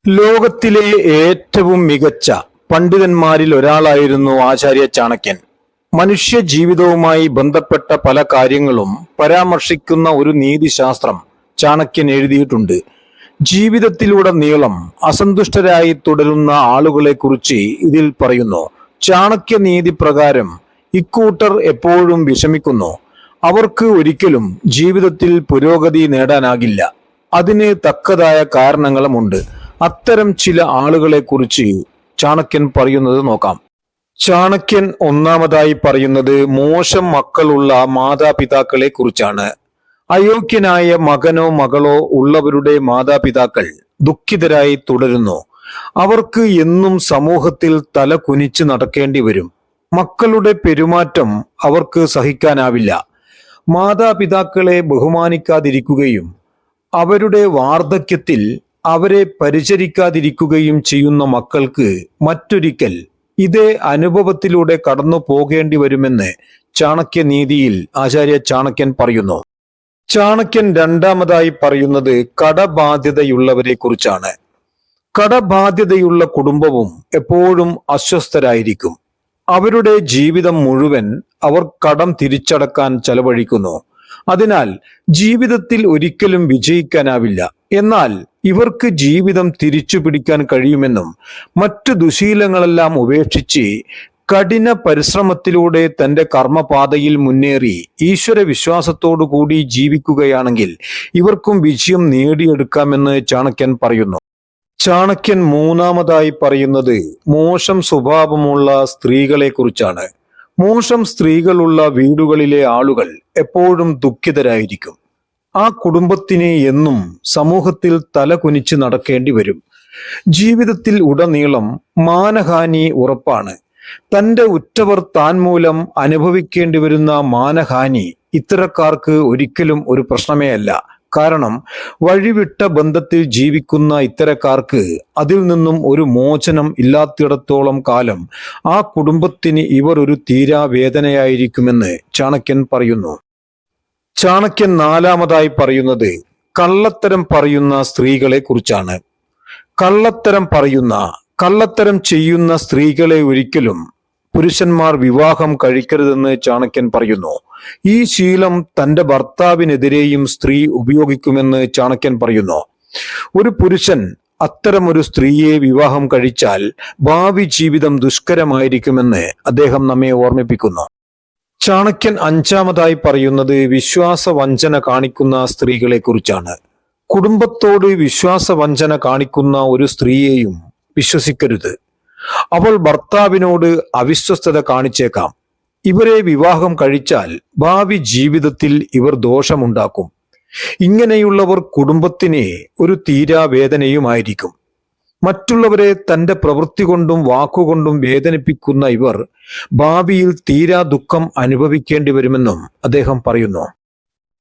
ലോകത്തിലെ ഏറ്റവും മികച്ച പണ്ഡിതന്മാരിൽ ഒരാളായിരുന്നു ആചാര്യ ചാണക്യൻ. മനുഷ്യ ജീവിതവുമായി ബന്ധപ്പെട്ട പല കാര്യങ്ങളും പരാമർശിക്കുന്ന ഒരു നീതിശാസ്ത്രം ചാണക്യൻ എഴുതിയിട്ടുണ്ട്. ജീവിതത്തിലുടനീളം അസന്തുഷ്ടരായി തുടരുന്ന ആളുകളെക്കുറിച്ച് ഇതിൽ പറയുന്നു. ചാണക്യ നീതി പ്രകാരം ഇക്കൂട്ടർ എപ്പോഴും വിഷമിക്കുന്നു. അവർക്ക് ഒരിക്കലും ജീവിതത്തിൽ പുരോഗതി നേടാനാകില്ല. അതിന് തക്കതായ കാരണങ്ങളുമുണ്ട്. അത്തരം ചില ആളുകളെ കുറിച്ച് ചാണക്യൻ പറയുന്നത് നോക്കാം. ചാണക്യൻ ഒന്നാമതായി പറയുന്നത് മോശം മക്കളുള്ള മാതാപിതാക്കളെ കുറിച്ചാണ്. അയോഗ്യനായ മകനോ മകളോ ഉള്ളവരുടെ മാതാപിതാക്കൾ ദുഃഖിതരായി തുടരുന്നു. അവർക്ക് എന്നും സമൂഹത്തിൽ തല കുനിച്ച് നടക്കേണ്ടി വരും. മക്കളുടെ പെരുമാറ്റം അവർക്ക് സഹിക്കാനാവില്ല. മാതാപിതാക്കളെ ബഹുമാനിക്കാതിരിക്കുകയും അവരുടെ വാർദ്ധക്യത്തിൽ അവരെ പരിചരിക്കാതിരിക്കുകയും ചെയ്യുന്ന മക്കൾക്ക് മറ്റൊരിക്കൽ ഇതേ അനുഭവത്തിലൂടെ കടന്നു പോകേണ്ടി വരുമെന്ന് ചാണക്യനീതിയിൽ ആചാര്യ ചാണക്യൻ പറയുന്നു. ചാണക്യൻ രണ്ടാമതായി പറയുന്നത് കടബാധ്യതയുള്ളവരെ കുറിച്ചാണ്. കടബാധ്യതയുള്ള കുടുംബവും എപ്പോഴും അസ്വസ്ഥരായിരിക്കും. അവരുടെ ജീവിതം മുഴുവൻ അവർ കടം തിരിച്ചടക്കാൻ ചെലവഴിക്കുന്നു. അതിനാൽ ജീവിതത്തിൽ ഒരിക്കലും വിജയിക്കാനാവില്ല. എന്നാൽ ഇവർക്ക് ജീവിതം തിരിച്ചു പിടിക്കാൻ കഴിയുമെന്നും മറ്റു ദുശീലങ്ങളെല്ലാം ഉപേക്ഷിച്ച് കഠിന പരിശ്രമത്തിലൂടെ തന്റെ കർമ്മപാതയിൽ മുന്നേറി ഈശ്വര വിശ്വാസത്തോടുകൂടി ജീവിക്കുകയാണെങ്കിൽ ഇവർക്കും വിജയം നേടിയെടുക്കാമെന്ന് ചാണക്യൻ പറയുന്നു. ചാണക്യൻ മൂന്നാമതായി പറയുന്നത് മോശം സ്വഭാവമുള്ള സ്ത്രീകളെ കുറിച്ചാണ്. മോശം സ്ത്രീകളുള്ള വീടുകളിലെ ആളുകൾ എപ്പോഴും ദുഃഖിതരായിരിക്കും. ആ കുടുംബത്തിന് എന്നും സമൂഹത്തിൽ തല കുനിച്ച് നടക്കേണ്ടി വരും. ജീവിതത്തിൽ ഉടനീളം മാനഹാനി ഉറപ്പാണ്. തന്റെ ഉറ്റവർ താൻ മൂലം അനുഭവിക്കേണ്ടി വരുന്ന മാനഹാനി ഇത്തരക്കാർക്ക് ഒരിക്കലും ഒരു പ്രശ്നമേ അല്ല. കാരണം വഴിവിട്ട ബന്ധത്തിൽ ജീവിക്കുന്ന ഇത്തരക്കാർക്ക് അതിൽ നിന്നും ഒരു മോചനം ഇല്ലാത്തിടത്തോളം കാലം ആ കുടുംബത്തിന് ഇവർ ഒരു തീരാവേദനയായിരിക്കുമെന്ന് ചാണക്യൻ പറയുന്നു. ചാണക്യൻ നാലാമതായി പറയുന്നത് കള്ളത്തരം പറയുന്ന സ്ത്രീകളെ കുറിച്ചാണ്. കള്ളത്തരം ചെയ്യുന്ന സ്ത്രീകളെ ഒരിക്കലും പുരുഷന്മാർ വിവാഹം കഴിക്കരുതെന്ന് ചാണക്യൻ പറയുന്നു. ഈ ശീലം തന്റെ ഭർത്താവിനെതിരെയും സ്ത്രീ ഉപയോഗിക്കുമെന്ന് ചാണക്യൻ പറയുന്നു. ഒരു പുരുഷൻ അത്തരമൊരു സ്ത്രീയെ വിവാഹം കഴിച്ചാൽ ഭാവി ജീവിതം ദുഷ്കരമായിരിക്കുമെന്ന് അദ്ദേഹം നമ്മെ ഓർമ്മിപ്പിക്കുന്നു. ചാണക്യൻ അഞ്ചാമതായി പറയുന്നത് വിശ്വാസവഞ്ചന കാണിക്കുന്ന സ്ത്രീകളെ കുറിച്ചാണ്. കുടുംബത്തോട് വിശ്വാസവഞ്ചന കാണിക്കുന്ന ഒരു സ്ത്രീയെയും വിശ്വസിക്കരുത്. അവൾ ഭർത്താവിനോട് അവിശ്വസ്തത കാണിച്ചേക്കാം. ഇവരെ വിവാഹം കഴിച്ചാൽ ഭാവി ജീവിതത്തിൽ ഇവർ ദോഷമുണ്ടാക്കും. ഇങ്ങനെയുള്ളവർ കുടുംബത്തിന് ഒരു തീരാവേദനയുമായിരിക്കും. മറ്റുള്ളവരെ തന്റെ പ്രവൃത്തി കൊണ്ടും വാക്കുകൊണ്ടും വേദനിപ്പിക്കുന്ന ഇവർ ഭാവിയിൽ തീരാ ദുഃഖം അനുഭവിക്കേണ്ടി വരുമെന്നും അദ്ദേഹം പറയുന്നു.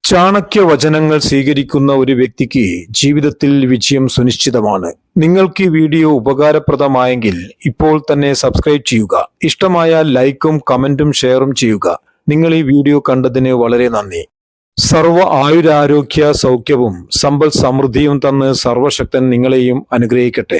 ചാണക്യ വചനങ്ങൾ സ്വീകരിക്കുന്ന ഒരു വ്യക്തിക്ക് ജീവിതത്തിൽ വിജയം സുനിശ്ചിതമാണ്. നിങ്ങൾക്ക് ഈ വീഡിയോ ഉപകാരപ്രദമായെങ്കിൽ ഇപ്പോൾ തന്നെ സബ്സ്ക്രൈബ് ചെയ്യുക. ഇഷ്ടമായാൽ ലൈക്കും കമന്റും ഷെയറും ചെയ്യുക. നിങ്ങൾ ഈ വീഡിയോ കണ്ടതിന് വളരെ നന്ദി. സർവ്വ ആയുരാരോഗ്യ സൗഖ്യവും സമ്പൽ സമൃദ്ധിയും തന്ന് സർവശക്തൻ നിങ്ങളെയും അനുഗ്രഹിക്കട്ടെ.